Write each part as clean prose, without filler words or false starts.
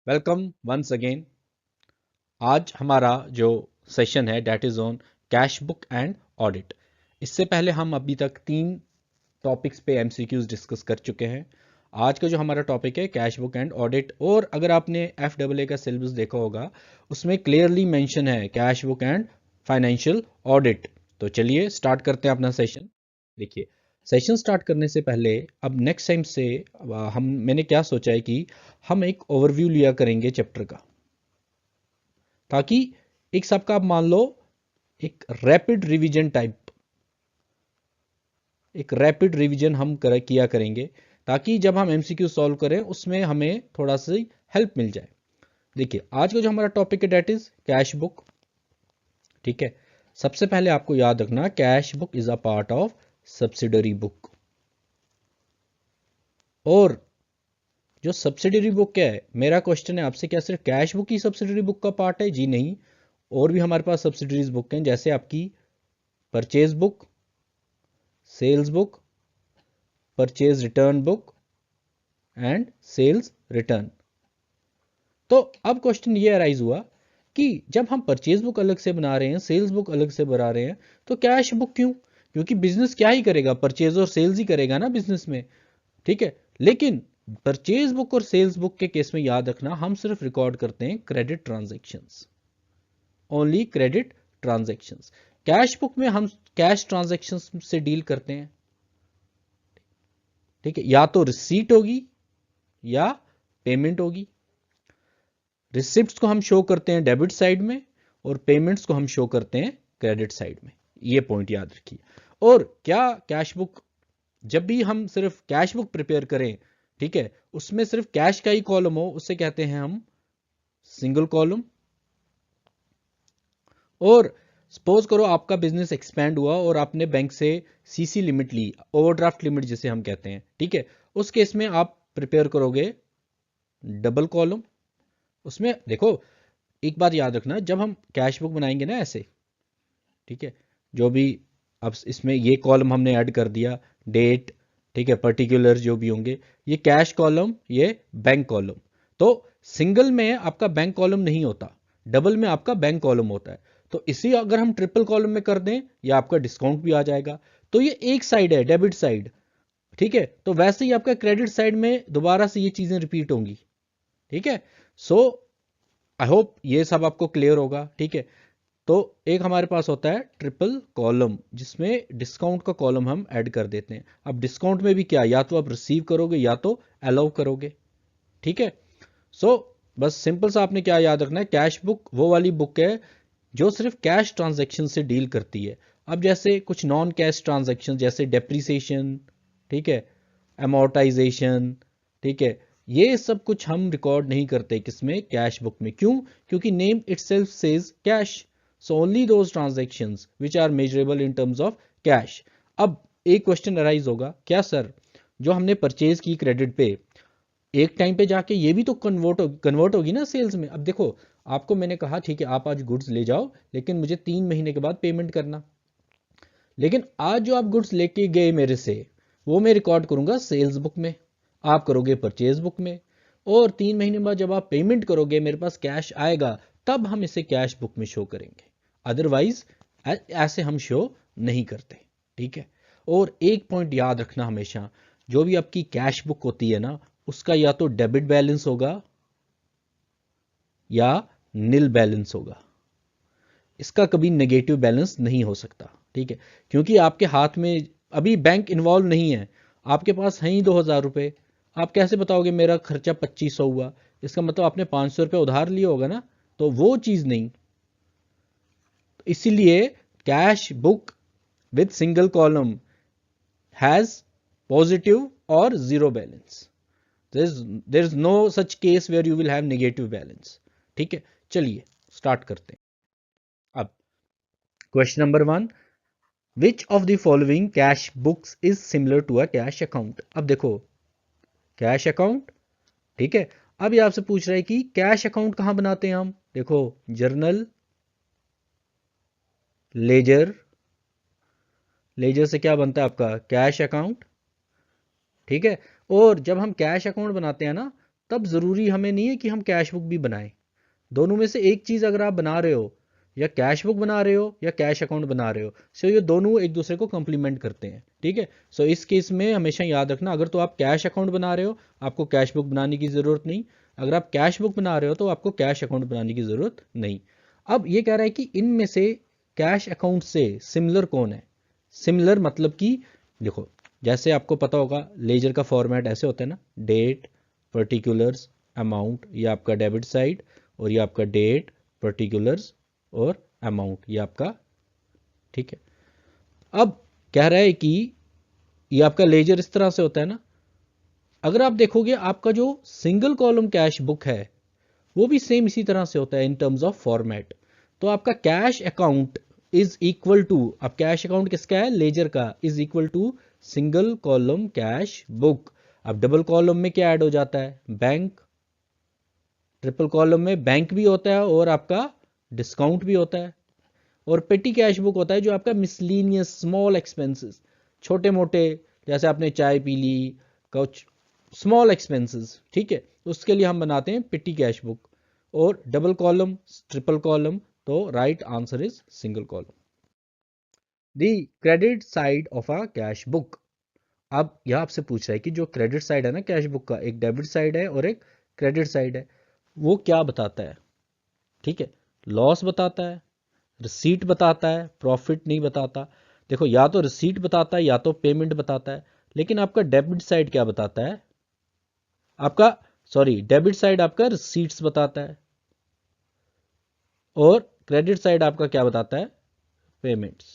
Welcome once again. आज हमारा जो सेशन है that is on cash book and audit. इससे पहले हम अभी तक 3 टॉपिक्स पे एमसीक्यूज डिस्कस कर चुके हैं। आज का जो हमारा टॉपिक है कैश बुक एंड ऑडिट, और अगर आपने FAA का सिलेबस देखा होगा उसमें क्लियरली मेंशन है cash book and financial audit. तो चलिए स्टार्ट करते हैं अपना सेशन। देखिए, सेशन स्टार्ट करने से पहले अब नेक्स्ट टाइम से मैंने क्या सोचा है कि हम एक ओवरव्यू लिया करेंगे चैप्टर का, ताकि एक सबका आप मान लो एक रैपिड रिवीजन टाइप, एक रैपिड रिवीजन हम किया करेंगे, ताकि जब हम एमसीक्यू सॉल्व करें उसमें हमें थोड़ा सी हेल्प मिल जाए। देखिए, आज का जो हमारा टॉपिक है डेट इज कैश बुक। ठीक है, सबसे पहले आपको याद रखना cash book is a part of subsidiary book. और जो सब्सिडरी बुक है, मेरा क्वेश्चन है आपसे, क्या सिर्फ कैश बुक ही सब्सिडरी बुक का पार्ट है? जी नहीं, और भी हमारे पास सब्सिडरीज बुक हैं, जैसे आपकी purchase book, sales book, purchase return book and sales return. तो अब क्वेश्चन ये अराइज हुआ कि जब हम परचेज बुक अलग से बना रहे हैं, सेल्स बुक अलग से बना रहे हैं, तो कैश बुक क्यों? क्योंकि बिजनेस क्या ही करेगा, परचेज और सेल्स ही करेगा ना बिजनेस में। ठीक है, लेकिन परचेज बुक और सेल्स बुक के केस में याद रखना हम सिर्फ रिकॉर्ड करते हैं credit transactions, only credit transactions. Cash book में हम कैश ट्रांजैक्शंस से डील करते हैं। ठीक है, या तो रिसीट होगी या पेमेंट होगी। रिसिप्ट्स को हम शो करते हैं डेबिट साइड में, और पेमेंट्स को हम शो करते हैं क्रेडिट साइड में। ये पॉइंट याद रखिए। और क्या कैश बुक, जब भी हम सिर्फ कैश बुक प्रिपेयर करें, ठीक है, उसमें सिर्फ कैश का ही कॉलम हो, उससे कहते हैं हम सिंगल कॉलम। और सपोज करो आपका बिजनेस एक्सपैंड हुआ और आपने बैंक से सीसी लिमिट ली, ओवरड्राफ्ट लिमिट जिसे हम कहते हैं, ठीक है, उस केस में आप प्रिपेयर करोगे डबल कॉलम। उसमें देखो, एक बात याद रखना, जब हम कैश बुक बनाएंगे ना ऐसे, ठीक है, जो भी, अब इसमें ये कॉलम हमने ऐड कर दिया, डेट, ठीक है, पर्टिकुलर जो भी होंगे, ये कैश कॉलम, ये बैंक कॉलम। तो सिंगल में आपका बैंक कॉलम नहीं होता, डबल में आपका बैंक कॉलम होता है। तो इसी अगर हम ट्रिपल कॉलम में कर दें, या आपका डिस्काउंट भी आ जाएगा। तो ये एक साइड है, डेबिट साइड। ठीक है, तो वैसे ही आपका क्रेडिट साइड में दोबारा से ये चीजें रिपीट होंगी। ठीक है, सो आई होप ये सब आपको क्लियर होगा। ठीक है, तो एक हमारे पास होता है ट्रिपल कॉलम, जिसमें डिस्काउंट का कॉलम हम ऐड कर देते हैं। अब डिस्काउंट में भी क्या, या तो आप रिसीव करोगे या तो अलाउ करोगे। ठीक है, सो बस सिंपल सा आपने क्या याद रखना है, कैश बुक वो वाली बुक है जो सिर्फ कैश ट्रांजैक्शन से डील करती है। अब जैसे कुछ नॉन कैश ट्रांजैक्शन, जैसे डेप्रिसिएशन, ठीक है, अमोर्टाइजेशन, ठीक है, ये सब कुछ हम रिकॉर्ड नहीं करते किसमें, कैश बुक में। क्यों? क्योंकि name itself says cash, so only those transactions which are measurable in terms of cash. अब एक क्वेश्चन अराइज होगा, क्या सर जो हमने परचेज की क्रेडिट पे, एक टाइम पे जाके ये भी तो कन्वर्ट होगी ना सेल्स में? अब देखो, आपको मैंने कहा ठीक है आप आज गुड्स ले जाओ, लेकिन मुझे 3 महीने के बाद पेमेंट करना। लेकिन आज जो आप गुड्स लेके गए मेरे से, वो मैं रिकॉर्ड करूंगा सेल्स बुक में, आप करोगे परचेज बुक में, और 3 महीने बाद जब आप पेमेंट करोगे, मेरे पास कैश आएगा, तब हम इसे कैश बुक में शो करेंगे। अदरवाइज ऐसे हम शो नहीं करते। ठीक है, और एक पॉइंट याद रखना हमेशा, जो भी आपकी कैश बुक होती है ना, उसका या तो डेबिट बैलेंस होगा या नील बैलेंस होगा। इसका कभी नेगेटिव बैलेंस नहीं हो सकता। ठीक है, क्योंकि आपके हाथ में अभी बैंक इन्वॉल्व नहीं है, आपके पास है ही 2,000 रुपये। आप कैसे बताओगे मेरा खर्चा 2500 हुआ? इसका मतलब आपने 500 रुपये उधार लिया होगा ना, तो वो चीज नहीं। इसीलिए cash book with single column has positive और zero balance. There is no such case where you will have negative balance. ठीक है, चलिए स्टार्ट करते हैं। अब question number 1, which of the following cash books is similar to a cash account? अब देखो, cash account, ठीक है, अब ये आपसे पूछ रहा है कि कैश अकाउंट कहां बनाते हैं हम? देखो, जर्नल, लेजर, लेजर से क्या बनता है आपका कैश अकाउंट। ठीक है, और जब हम कैश अकाउंट बनाते हैं ना, तब ज़रूरी हमें नहीं है कि हम कैश बुक भी बनाएं। दोनों में से एक चीज़ अगर आप बना रहे हो, या कैश बुक बना रहे हो या कैश अकाउंट बना रहे हो, सो ये दोनों एक दूसरे को कंप्लीमेंट करते हैं, ठीक है। सो इस केस में हमेशा याद रखना, अगर तो आप कैश अकाउंट बना रहे हो आपको कैश बुक बनाने की ज़रूरत नहीं, अगर आप कैश बुक बना रहे हो तो आपको कैश अकाउंट बनाने की ज़रूरत नहीं। अब ये कह रहा है कि इनमें से कैश अकाउंट से सिमिलर कौन है। सिमिलर मतलब कि देखो, जैसे आपको पता होगा लेजर का फॉर्मेट ऐसे होता है ना, डेट, पर्टिकुलर्स, अमाउंट, ये आपका डेबिट साइड, और ये आपका डेट, पर्टिकुलर्स और अमाउंट, ये आपका, ठीक है। अब कह रहा है कि ये आपका लेजर इस तरह से होता है ना। अगर आप देखोगे आपका जो सिंगल कॉलम कैश बुक है वो भी सेम इसी तरह से होता है इन टर्म्स ऑफ फॉर्मेट। तो आपका cash account is equal to, अब कैश अकाउंट किसका है, लेजर का, is equal to single column cash book. अब डबल कॉलम में क्या ऐड हो जाता है, बैंक। ट्रिपल कॉलम में बैंक भी होता है और आपका डिस्काउंट भी होता है। और पेटी कैश बुक होता है जो आपका मिसलीनियस स्मॉल एक्सपेंसेस, छोटे मोटे, जैसे आपने चाय पी ली, कुछ स्मॉल एक्सपेंसेस, ठीक है, उसके लिए हम बनाते हैं पेटी कैश बुक। और डबल कॉलम, ट्रिपल कॉलम, तो right answer is single column. The credit side of a cash book. अब यह आपसे पूछ रहा है कि जो क्रेडिट साइड है ना कैश बुक का, एक डेबिट साइड है और एक क्रेडिट साइड है, वो क्या बताता है, ठीक है। लॉस बताता है, रिसीट बताता है, प्रॉफिट नहीं बताता। देखो, या तो रिसीट बताता है या तो पेमेंट बताता है, लेकिन आपका डेबिट साइड क्या बताता है, आपका, सॉरी, डेबिट साइड आपका रिसीट्स बताता है और क्रेडिट साइड आपका क्या बताता है, payments.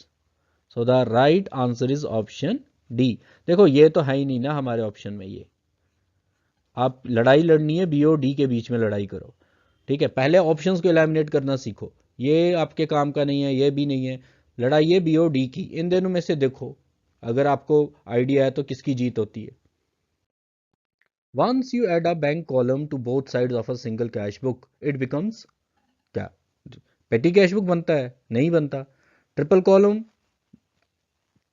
So the right answer is option D. देखो ये तो है ही नहीं ना हमारे ऑप्शन में, ये आप लड़ाई लड़नी है बी और डी के बीच में लड़ाई करो, ठीक है। पहले ऑप्शंस को एलिमिनेट करना सीखो, ये आपके काम का नहीं है, ये भी नहीं है। लड़ाई है बी और डी की, इन दोनों में से देखो अगर आपको आइडिया है तो किसकी जीत होती है। Once you add a bank column to both sides of a single cash book it becomes क्या, पेटी कैश बुक बनता है, नहीं बनता। ट्रिपल कॉलम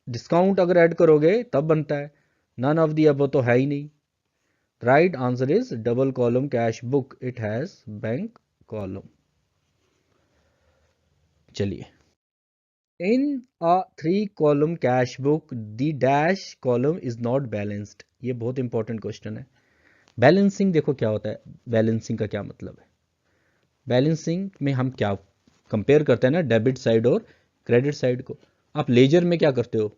डिस्काउंट अगर ऐड करोगे तब बनता है, नन ऑफ दी अब तो है ही नहीं। Right answer is double column cash book, it has bank column. चलिए, इन अ 3 column cash book the dash column is not balanced. ये बहुत इंपॉर्टेंट क्वेश्चन है। बैलेंसिंग देखो क्या होता है, बैलेंसिंग का क्या मतलब है। बैलेंसिंग में हम क्या कंपेयर करते हैं ना, डेबिट साइड और क्रेडिट साइड को। आप लेजर में क्या करते हो,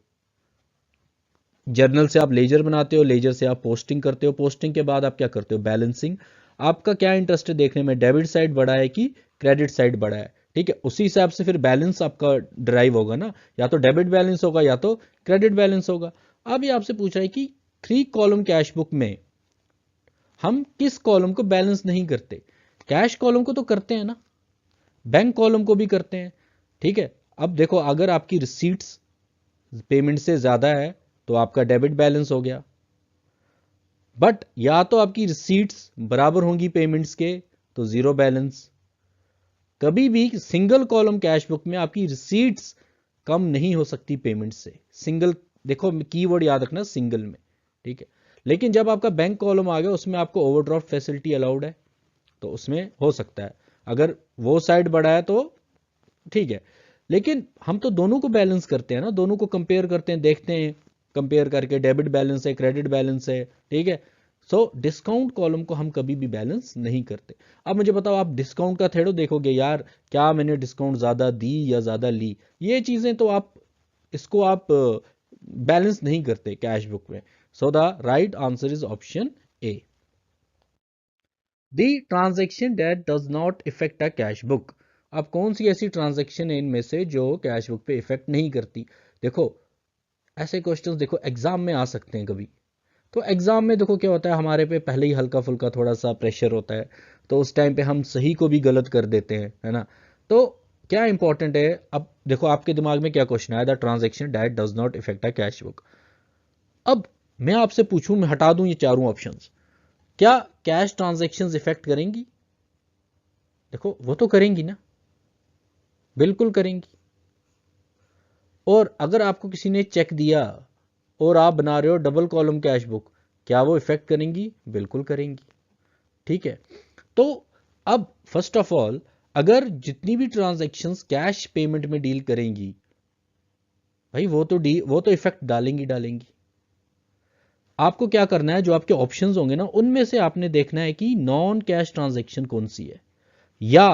जर्नल से आप लेजर बनाते हो, लेजर से आप पोस्टिंग करते हो, पोस्टिंग के बाद आप क्या करते हो, बैलेंसिंग। आपका क्या इंटरेस्ट है देखने में, डेबिट साइड बड़ा है कि क्रेडिट साइड बड़ा है, ठीक है। उसी हिसाब से फिर बैलेंस आपका ड्राइव होगा ना, या तो डेबिट बैलेंस होगा या तो क्रेडिट बैलेंस होगा। अब ये आपसे पूछ रहा है कि 3 कॉलम कैश बुक में हम किस कॉलम को बैलेंस नहीं करते। कैश कॉलम को तो करते हैं ना, बैंक कॉलम को भी करते हैं, ठीक है। अब देखो, अगर आपकी रिसीट्स पेमेंट से ज्यादा है तो आपका डेबिट बैलेंस हो गया, बट या तो आपकी रिसीट्स बराबर होंगी पेमेंट्स के तो जीरो बैलेंस। कभी भी सिंगल कॉलम कैश बुक में आपकी रिसीट्स कम नहीं हो सकती पेमेंट से, सिंगल, देखो कीवर्ड याद रखना सिंगल में, ठीक है। लेकिन जब आपका बैंक कॉलम आ गया उसमें आपको ओवरड्राफ्ट फैसिलिटी अलाउड है, तो उसमें हो सकता है, अगर वो साइड बढ़ा है तो ठीक है। लेकिन हम तो दोनों को बैलेंस करते हैं ना, दोनों को कंपेयर करते हैं, देखते हैं कंपेयर करके, डेबिट बैलेंस है, क्रेडिट बैलेंस है, ठीक है। सो डिस्काउंट कॉलम को हम कभी भी बैलेंस नहीं करते। अब मुझे बताओ, आप डिस्काउंट का थ्रेडो देखोगे, यार क्या मैंने डिस्काउंट ज्यादा दी या ज्यादा ली, ये चीजें तो आप इसको आप बैलेंस नहीं करते कैश बुक में। So the right answer is option A. The transaction date does not effect a cash book. अब कौन सी ऐसी ट्रांजेक्शन है इनमें से जो कैश बुक पे इफेक्ट नहीं करती। देखो, ऐसे क्वेश्चंस देखो एग्जाम में आ सकते हैं कभी। तो एग्जाम में देखो क्या होता है, हमारे पे पहले ही हल्का फुल्का थोड़ा सा प्रेशर होता है, तो उस टाइम पे हम सही को भी गलत कर देते हैं, है ना। तो क्या इंपॉर्टेंट है, अब देखो आपके दिमाग में क्या क्वेश्चन आया, the transaction date does not effect a cash book. अब मैं आपसे पूछूं, मैं हटा दूं ये चारों ऑप्शंस, क्या कैश ट्रांजेक्शंस इफेक्ट करेंगी। देखो वो तो करेंगी ना, बिल्कुल करेंगी। और अगर आपको किसी ने चेक दिया और आप बना रहे हो डबल कॉलम कैश बुक, क्या वो इफेक्ट करेंगी, बिल्कुल करेंगी। ठीक है। तो अब फर्स्ट ऑफ ऑल अगर जितनी भी ट्रांजैक्शंस कैश पेमेंट में डील करेंगी भाई वो तो इफेक्ट डालेंगी। आपको क्या करना है, जो आपके ऑप्शंस होंगे ना उनमें से आपने देखना है कि नॉन कैश ट्रांजैक्शन कौन सी है या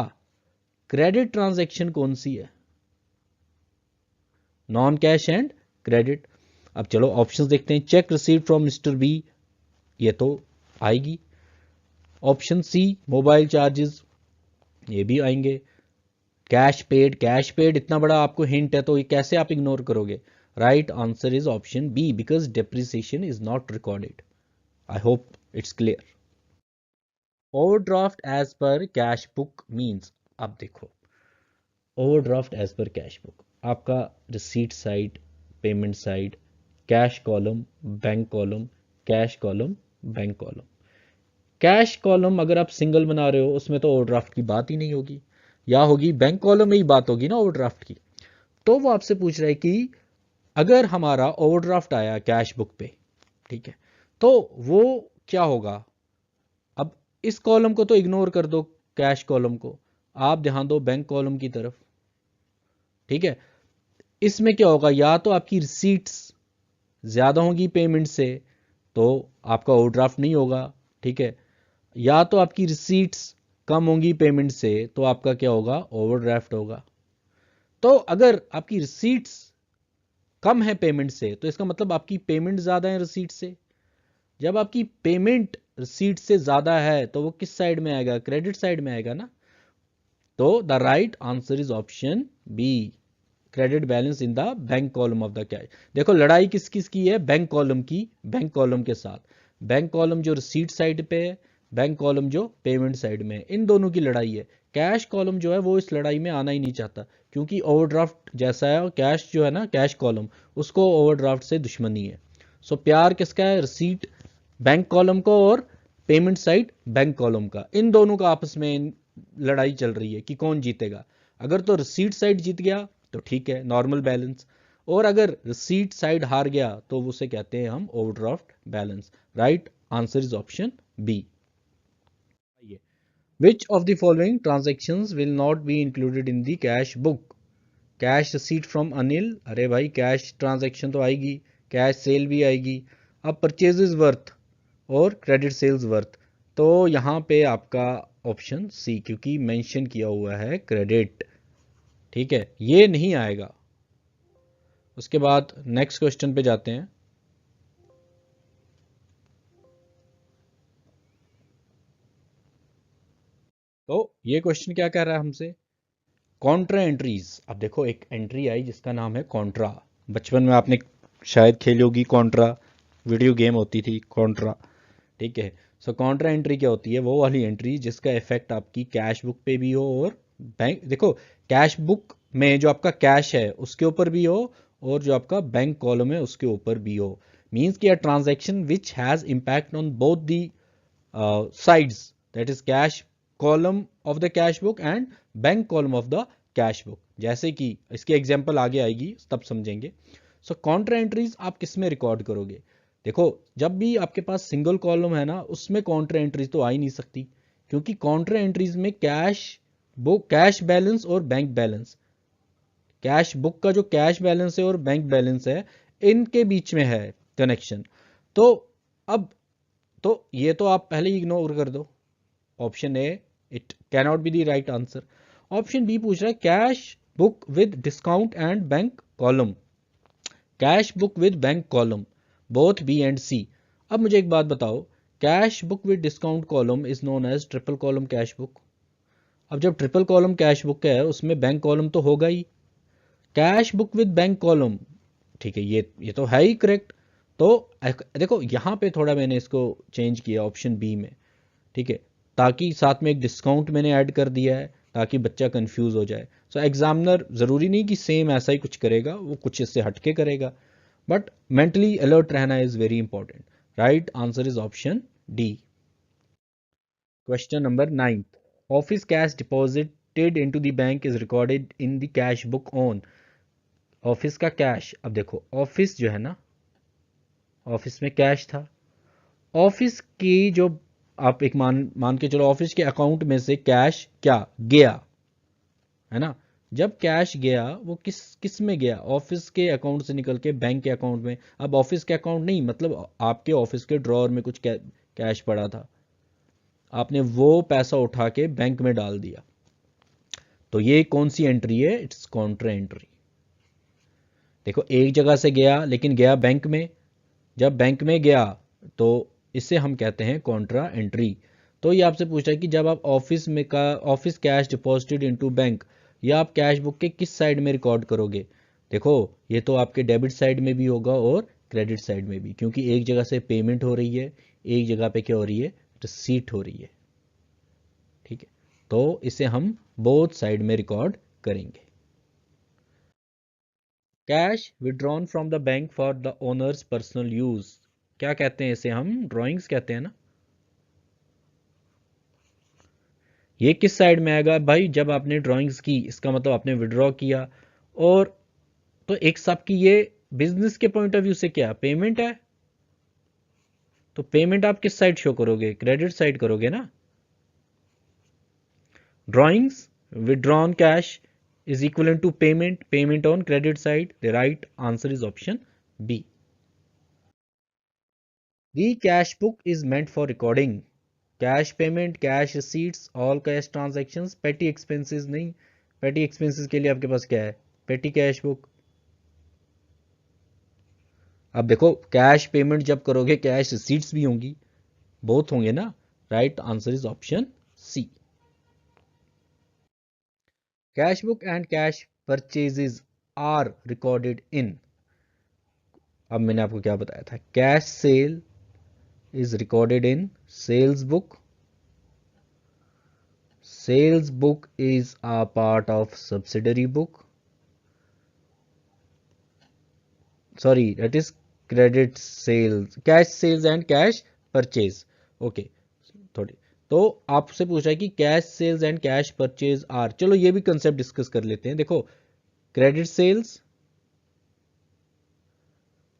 क्रेडिट ट्रांजैक्शन कौन सी है, नॉन कैश एंड क्रेडिट। अब चलो ऑप्शंस देखते हैं। Cheque received from mister B, ये तो आएगी। ऑप्शन सी मोबाइल चार्जेस, ये भी आएंगे। कैश पेड इतना बड़ा आपको हिंट है तो ये कैसे आप इग्नोर करोगे। Right answer is option B because depreciation is not recorded. I hope it's clear. Overdraft as per cash book means, अब देखो overdraft as per cash book आपका receipt side, payment side, cash column, bank column, cash column, bank column. Cash column अगर आप single बना रहे हो उसमें तो ओवरड्राफ्ट की बात ही नहीं होगी, या होगी बैंक कॉलम में ही बात होगी ना ओवरड्राफ्ट की। तो वो आपसे पूछ रहा है कि अगर हमारा ओवरड्राफ्ट आया कैश बुक पे, ठीक है, तो वो क्या होगा। अब इस कॉलम को तो इग्नोर कर दो, कैश कॉलम को, आप ध्यान दो बैंक कॉलम की तरफ, ठीक है। इसमें क्या होगा, या तो आपकी रिसीट्स ज्यादा होंगी पेमेंट से तो आपका ओवरड्राफ्ट नहीं होगा, ठीक है, या तो आपकी रिसीट्स कम होंगी पेमेंट से तो आपका क्या होगा, ओवरड्राफ्ट होगा। तो अगर आपकी रिसीट्स कम है पेमेंट से तो इसका मतलब आपकी पेमेंट ज्यादा है रिसीट से। जब आपकी पेमेंट रिसीट से ज्यादा है तो वो किस साइड में आएगा, क्रेडिट साइड में आएगा ना। तो the right answer is option B, credit balance in the bank column of the cash. देखो लड़ाई किस किस की है, बैंक कॉलम की, बैंक कॉलम के साथ। बैंक कॉलम जो रिसीट साइड पे है, बैंक कॉलम जो पेमेंट साइड में है, इन दोनों की लड़ाई है। कैश कॉलम जो है वो इस लड़ाई में आना ही नहीं चाहता क्योंकि ओवरड्राफ्ट जैसा है, और कैश जो है ना, कैश कॉलम, उसको ओवरड्राफ्ट से दुश्मनी है। सो प्यार किसका है, रिसीट बैंक कॉलम को और पेमेंट साइड बैंक कॉलम का, इन दोनों का आपस में लड़ाई चल रही है कि कौन जीतेगा। अगर तो रिसीट साइड जीत गया तो ठीक है, नॉर्मल बैलेंस, और अगर रिसीट साइड हार गया तो उसे कहते हैं हम overdraft balance. Right answer is option B. Which of the following transactions will not be included in the cash book. Cash receipt from Anil, अरे भाई कैश ट्रांजेक्शन तो आएगी, कैश सेल भी आएगी। अब परचेजेस वर्थ और क्रेडिट सेल्स वर्थ, तो यहाँ पे आपका ऑप्शन सी, क्योंकि मेंशन किया हुआ है क्रेडिट, ठीक है, ये नहीं आएगा। उसके बाद नेक्स्ट क्वेश्चन पे जाते हैं। तो ये क्वेश्चन क्या कह रहा है हमसे, कॉन्ट्रा एंट्रीज। अब देखो एक एंट्री आई जिसका नाम है कॉन्ट्रा। बचपन में आपने शायद खेली होगी कॉन्ट्रा, वीडियो गेम होती थी कॉन्ट्रा, ठीक है। सो कॉन्ट्रा एंट्री क्या होती है, वो वाली एंट्री जिसका इफेक्ट आपकी कैश बुक पे भी हो और बैंक, देखो कैश बुक में जो आपका कैश है उसके ऊपर भी हो और जो आपका बैंक कॉलम है उसके ऊपर भी हो। मीन्स कि a transaction which has impact on both the sides, that is cash column of the cash book and bank column of the cash book। जैसे कि इसकी एग्जांपल आगे आएगी तब समझेंगे। सो कॉन्ट्रा एंट्रीज आप किस में रिकॉर्ड करोगे, देखो जब भी आपके पास सिंगल कॉलम है ना उसमें कॉन्ट्रा एंट्रीज तो आ ही नहीं सकती, क्योंकि कॉन्ट्रा एंट्रीज में कैश बुक, कैश बैलेंस और बैंक बैलेंस, कैश बुक का जो कैश बैलेंस है और बैंक बैलेंस है इनके बीच में है कनेक्शन। तो अब तो ये तो आप पहले ही इग्नोर कर दो, option A it cannot be the right answer. Option B पूछ रहा है cash book with discount and bank column, cash book with bank column, both B and C. अब मुझे एक बात बताओ, cash book with discount column is known as triple column cash book. अब जब ट्रिपल कॉलम कैश बुक है उसमें bank column तो होगा ही, cash book with bank column, ठीक है, ये तो है ही करेक्ट। तो देखो यहाँ पे थोड़ा मैंने इसको चेंज किया ऑप्शन बी में, ठीक है, ताकि साथ में एक डिस्काउंट मैंने ऐड कर दिया है ताकि बच्चा कंफ्यूज हो जाए। सो एग्जामिनर जरूरी नहीं कि सेम ऐसा ही कुछ करेगा, वो कुछ इससे हटके करेगा, बट मेंटली अलर्ट रहना is very important. Right answer is option D. Question number 9, office cash deposited into the bank is recorded in the cash book on. Office का कैश, अब देखो ऑफिस जो है ना, ऑफिस में कैश था, office की जो आप एक मान के चलो ऑफिस के अकाउंट में से कैश क्या गया, है ना। जब कैश गया वो किस किस में गया, ऑफिस के अकाउंट से निकल के बैंक के अकाउंट में। अब ऑफिस के अकाउंट नहीं, मतलब आपके ऑफिस के ड्रॉअर में कुछ कैश पड़ा था, आपने वो पैसा उठा के बैंक में डाल दिया, तो ये कौन सी एंट्री है, इट्स कॉन्ट्रा एंट्री। देखो एक जगह से गया लेकिन गया बैंक में, जब बैंक में गया तो इसे हम कहते हैं कॉन्ट्रा एंट्री। तो ये आपसे पूछा है कि जब आप office cash deposited into bank, या आप कैश बुक के किस साइड में रिकॉर्ड करोगे। देखो ये तो आपके डेबिट साइड में भी होगा और क्रेडिट साइड में भी, क्योंकि एक जगह से पेमेंट हो रही है, एक जगह पे क्या हो रही है, रिसीट हो रही है, ठीक है। तो इसे हम बोथ साइड में रिकॉर्ड करेंगे। Cash withdrawn from the bank for the owners personal use, क्या कहते हैं इसे, हम ड्राइंग्स कहते हैं ना। ये किस साइड में आएगा भाई, जब आपने ड्राइंग्स की, इसका मतलब आपने विड्रॉ किया। और तो एक साहब की ये बिजनेस के पॉइंट ऑफ व्यू से क्या पेमेंट है, तो पेमेंट आप किस साइड शो करोगे, क्रेडिट साइड करोगे ना। Drawings withdrawn cash is equivalent to payment on credit side. The right answer is option B. The cash book is meant for recording cash payment, cash receipts, all cash transactions. Petty expenses नहीं, petty expenses के लिए आपके पास क्या है, petty cash book। अब देखो cash payment जब करोगे कैश रिसीट्स भी होंगी, बोथ होंगे ना। Right answer is option C. Cash book and cash purchases are recorded in, अब मैंने आपको क्या बताया था, cash sale is recorded in sales book. Sales book is a part of subsidiary book. Sorry, that is credit sales, cash sales and cash purchase. Okay, थोड़ी तो आपसे पूछा है कि cash sales and cash purchase are, चलो ये भी concept discuss कर लेते हैं। देखो credit sales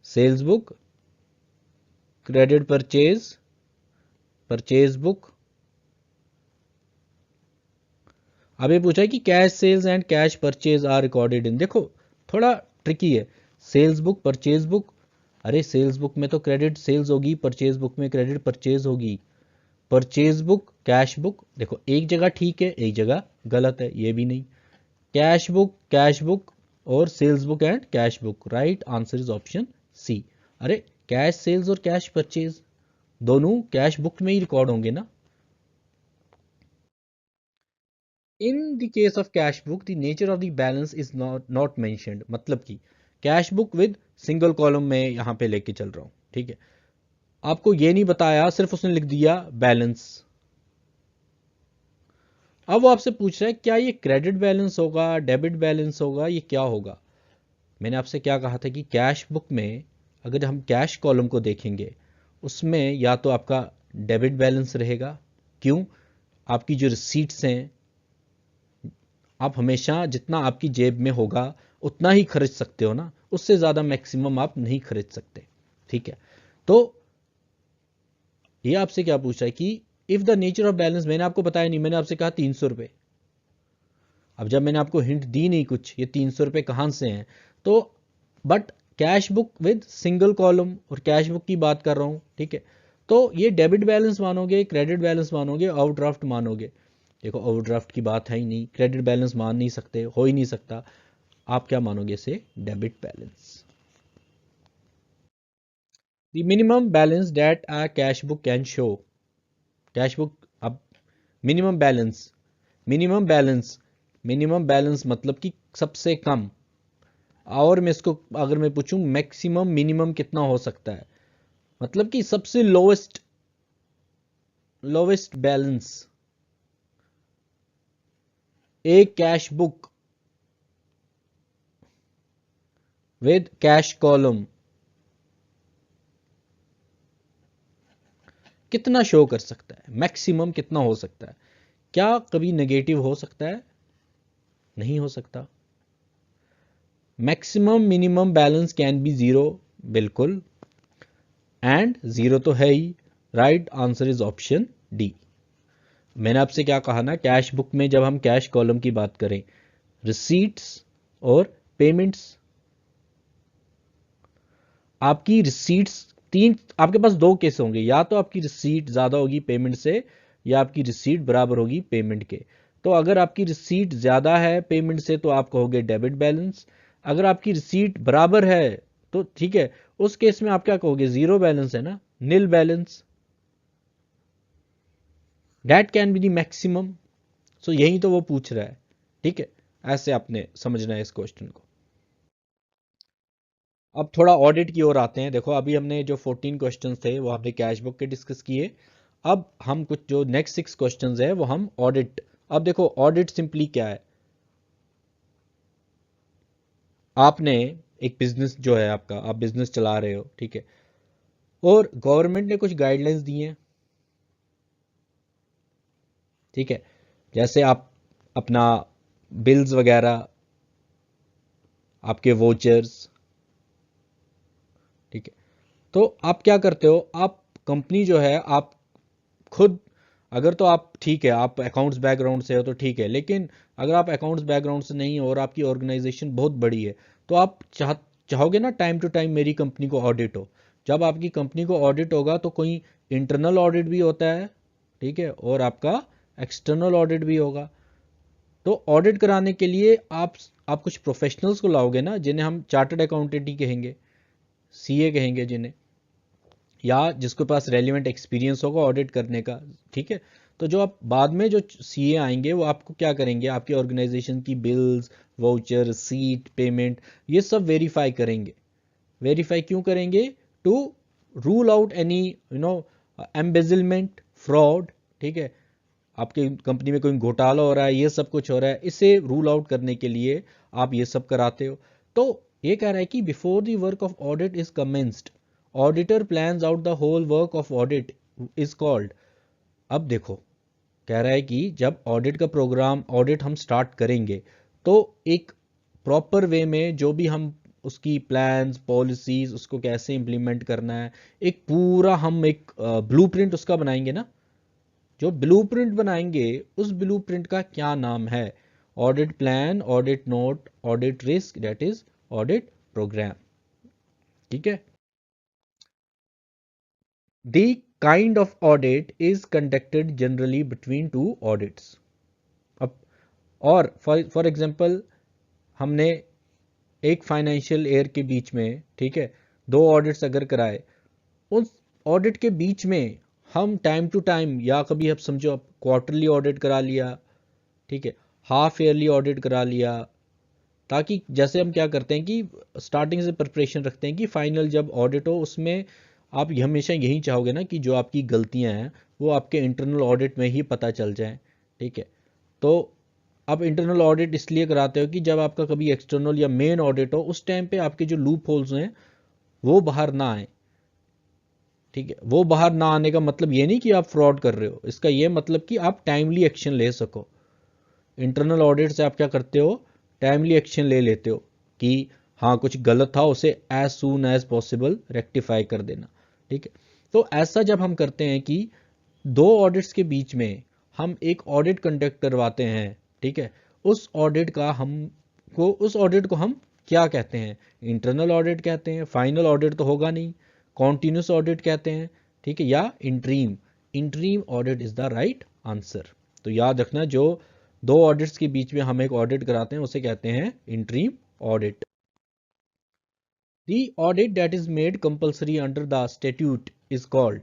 sales book, credit purchase purchase book. अब ये पूछा है कि cash sales and cash purchase are recorded in, देखो थोड़ा ट्रिकी है। सेल्स बुक परचेज बुक, अरे सेल्स बुक में तो क्रेडिट सेल्स होगी, परचेज बुक में क्रेडिट परचेज होगी। परचेज बुक कैश बुक, देखो एक जगह ठीक है एक जगह गलत है, ये भी नहीं। कैश बुक और sales book and cash book, right answer is option C. अरे कैश सेल्स और कैश परचेज दोनों कैश बुक में ही रिकॉर्ड होंगे ना। In the case of cash book the nature of the balance is not mentioned, मतलब कि cash book with single column में यहां पे लेके चल रहा हूं, ठीक है। आपको ये नहीं बताया, सिर्फ उसने लिख दिया बैलेंस। अब वो आपसे पूछ रहा है क्या ये क्रेडिट बैलेंस होगा, डेबिट बैलेंस होगा, ये क्या होगा। मैंने आपसे क्या कहा था कि कैश बुक में अगर हम कैश कॉलम को देखेंगे उसमें या तो आपका डेबिट बैलेंस रहेगा, क्यों, आपकी जो रिसीट्स हैं आप हमेशा जितना आपकी जेब में होगा उतना ही खर्च सकते हो ना, उससे ज़्यादा मैक्सिमम आप नहीं खर्च सकते, ठीक है। तो ये आपसे क्या पूछा है कि if the nature of balance, मैंने आपको बताया नहीं, मैंने आपसे कहा 300 रुपये। अब जब मैंने आपको हिंट दी नहीं कुछ, ये 300 रुपये कहाँ से हैं, तो but cash book with single column और कैश बुक की बात कर रहा हूँ, ठीक है। तो ये डेबिट बैलेंस मानोगे, क्रेडिट बैलेंस मानोगे, ओवरड्राफ्ट मानोगे। देखो ओवरड्राफ्ट की बात है ही नहीं, क्रेडिट बैलेंस मान नहीं सकते, हो ही नहीं सकता। आप क्या मानोगे इसे, debit balance. The minimum balance that a cash book can show, cash book, अब मिनिमम बैलेंस, मिनिमम बैलेंस मतलब कि सबसे कम, और मैं इसको अगर मैं पूछूं मैक्सिमम मिनिमम कितना हो सकता है, मतलब कि सबसे लोवेस्ट बैलेंस एक cash book with cash column कितना शो कर सकता है, मैक्सिमम कितना हो सकता है। क्या कभी नेगेटिव हो सकता है, नहीं हो सकता। Maximum minimum balance can be zero, बिल्कुल, एंड जीरो तो है ही। Right answer is option D. मैंने आपसे क्या कहा ना, कैश बुक में जब हम कैश कॉलम की बात करें, रिसीट्स और पेमेंट्स, आपकी रिसीट्स तीन, आपके पास दो केस होंगे, या तो आपकी रिसीट ज्यादा होगी पेमेंट से, या आपकी रिसीट बराबर होगी पेमेंट के। तो अगर आपकी रिसीट ज्यादा है पेमेंट से तो आप कहोगे डेबिट बैलेंस, अगर आपकी रिसीट बराबर है तो ठीक है, उस केस में आप क्या कहोगे, जीरो बैलेंस है ना, nil balance. That can be the maximum. So यही तो वो पूछ रहा है, ठीक है। ऐसे आपने समझना है इस क्वेश्चन को। अब थोड़ा ऑडिट की ओर आते हैं। देखो अभी हमने जो 14 क्वेश्चंस थे वो हमने कैश बुक के डिस्कस किए। अब हम कुछ जो नेक्स्ट 6 क्वेश्चंस है वो हम ऑडिट। अब देखो ऑडिट सिंपली क्या है, आपने एक बिजनेस जो है आपका, आप बिजनेस चला रहे हो, ठीक है, और गवर्नमेंट ने कुछ गाइडलाइंस दी हैं, ठीक है, जैसे आप अपना बिल्स वगैरह, आपके वोचर्स, ठीक है, तो आप क्या करते हो, आप कंपनी जो है आप खुद, अगर तो आप ठीक है आप अकाउंट्स बैकग्राउंड से हो तो ठीक है, लेकिन अगर आप अकाउंट्स बैकग्राउंड से नहीं हो और आपकी ऑर्गेनाइजेशन बहुत बड़ी है, तो आप चाहोगे ना टाइम टू टाइम मेरी कंपनी को ऑडिट हो। जब आपकी कंपनी को ऑडिट होगा तो कोई इंटरनल ऑडिट भी होता है, ठीक है, और आपका एक्सटर्नल ऑडिट भी होगा। तो ऑडिट कराने के लिए आप कुछ प्रोफेशनल्स को लाओगे ना, जिन्हें हम चार्टर्ड अकाउंटेंट ही कहेंगे, सीए कहेंगे जिन्हें, या जिसके पास रेलिवेंट एक्सपीरियंस होगा ऑडिट करने का, ठीक है। तो जो आप बाद में जो सीए आएंगे वो आपको क्या करेंगे, आपकी ऑर्गेनाइजेशन की बिल्स, वाउचर, सीट, पेमेंट, ये सब वेरीफाई करेंगे। वेरीफाई क्यों करेंगे, to rule out any embezzlement, fraud, ठीक है, आपकी कंपनी में कोई घोटाला हो रहा है, ये सब कुछ हो रहा है, इसे रूल आउट करने के लिए आप ये सब कराते हो। तो ये कह रहा है कि before the work of audit is commenced, auditor plans out the whole work of audit is called. अब देखो कह रहा है कि जब ऑडिट का प्रोग्राम, ऑडिट हम स्टार्ट करेंगे, तो एक प्रॉपर वे में जो भी हम उसकी प्लान्स पॉलिसीज उसको कैसे इंप्लीमेंट करना है, एक पूरा हम एक ब्लूप्रिंट उसका बनाएंगे ना। जो ब्लूप्रिंट बनाएंगे उस ब्लूप्रिंट का क्या नाम है, audit plan, audit note, audit risk, that is audit programme, ठीक है। The kind of audit is conducted generally between two audits। अब और फॉर एग्जांपल हमने एक फाइनेंशियल ईयर के बीच में, ठीक है, दो ऑडिट्स अगर कराए, उस ऑडिट के बीच में हम टाइम टू टाइम, या कभी आप समझो आप क्वार्टरली ऑडिट करा लिया, ठीक है, हाफ ईयरली ऑडिट करा लिया, ताकि जैसे हम क्या करते हैं कि स्टार्टिंग से प्रिपरेशन रखते हैं कि फाइनल जब ऑडिट हो उसमें आप हमेशा यही चाहोगे ना कि जो आपकी गलतियां हैं वो आपके इंटरनल ऑडिट में ही पता चल जाए, ठीक है। तो आप इंटरनल ऑडिट इसलिए कराते हो कि जब आपका कभी एक्सटर्नल या मेन ऑडिट हो उस टाइम पे आपके जो लूप होल्स हैं वो बाहर ना आए, ठीक है। वो बाहर ना आने का मतलब ये नहीं कि आप फ्रॉड कर रहे हो, इसका ये मतलब कि आप टाइमली एक्शन ले सको। इंटरनल ऑडिट से आप क्या करते हो, टाइमली एक्शन ले लेते हो कि हाँ कुछ गलत था उसे as soon as possible rectify कर देना, ठीक है। तो ऐसा जब हम करते हैं कि दो ऑडिट्स के बीच में हम एक ऑडिट कंडक्ट करवाते हैं, ठीक है, उस ऑडिट को हम क्या कहते हैं, इंटरनल ऑडिट कहते हैं, फाइनल ऑडिट तो होगा नहीं, कॉन्टिन्यूस ऑडिट कहते हैं, ठीक है, या interim, interim audit is the right answer. तो याद रखना जो दो ऑडिट्स के बीच में हम एक ऑडिट कराते हैं उसे कहते हैं interim audit. The audit that is made compulsory under the statute is called।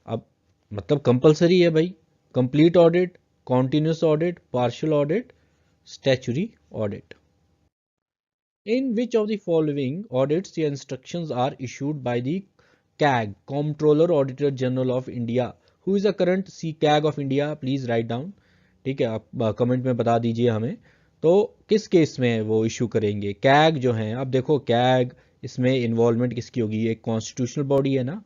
अब मतलब कंपलसरी है भाई, complete audit, continuous audit, partial audit, statutory audit. In which of the following audits the instructions are issued by the CAG, Comptroller Auditor General of India? Who is the current CAG of India? Please write down। ठीक है, आप comment में बता दीजिए हमें। तो किस case में वो इशू करेंगे कैग जो है। अब देखो कैग, इसमें इन्वॉल्वमेंट किसकी होगी, एक कॉन्स्टिट्यूशनल बॉडी है ना,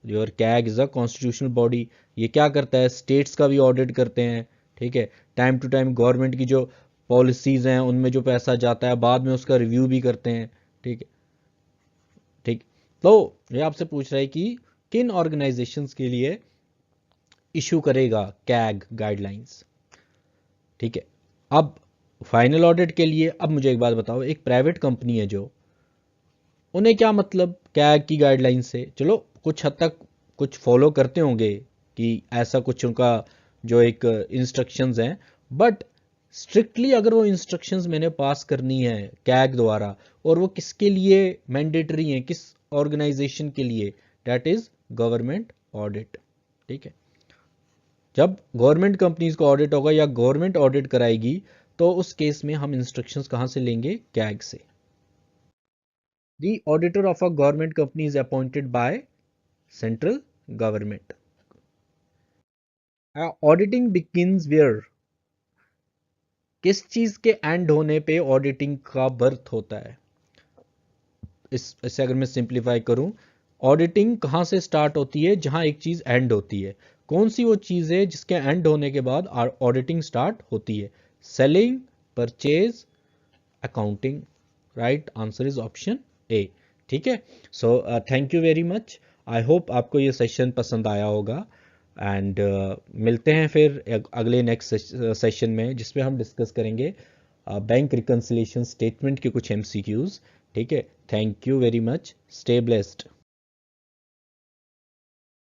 your CAG is a constitutional body. ये क्या करता है, स्टेट्स का भी ऑडिट करते हैं, ठीक है, टाइम टू टाइम गवर्नमेंट की जो पॉलिसीज हैं उनमें जो पैसा जाता है बाद में उसका रिव्यू भी करते हैं, ठीक है, ठीक। तो ये आपसे पूछ रहा है कि किन ऑर्गेनाइजेशंस के लिए इशू करेगा कैग गाइडलाइंस। ठीक है, अब फाइनल ऑडिट के लिए अब मुझे एक बात बताओ, एक प्राइवेट कंपनी है जो, उन्हें क्या मतलब कैग की गाइडलाइन से? चलो कुछ हद तक कुछ फॉलो करते होंगे कि ऐसा कुछ उनका जो एक इंस्ट्रक्शंस हैं, बट स्ट्रिक्टली अगर वो इंस्ट्रक्शंस मैंने पास करनी है कैग द्वारा, और वो किसके लिए मैंडेटरी हैं, किस ऑर्गेनाइजेशन के लिए, डेट इज गवर्नमेंट ऑडिट। ठीक है, जब गवर्नमेंट कंपनीज को ऑडिट होगा या गवर्नमेंट ऑडिट कराएगी, तो उस केस में हम इंस्ट्रक्शंस कहां से लेंगे? कैग से। The auditor of a government company is appointed by central government. Auditing begins where? किस चीज के एंड होने पे ऑडिटिंग का बर्थ होता है? इसे अगर मैं सिंप्लीफाई करूं, ऑडिटिंग कहां से स्टार्ट होती है? जहां एक चीज एंड होती है। कौन सी वो चीज है जिसके एंड होने के बाद ऑडिटिंग स्टार्ट होती है? Selling, purchase, accounting. Right answer is option A. ठीक है, so thank you very much. I hope आपको ये सेशन पसंद आया होगा, एंड मिलते हैं फिर अगले नेक्स्ट सेशन में, जिसमें हम डिस्कस करेंगे बैंक रिकन्सिलिएशन स्टेटमेंट के कुछ एमसीक्यूज। ठीक है, thank you very much, stay blessed.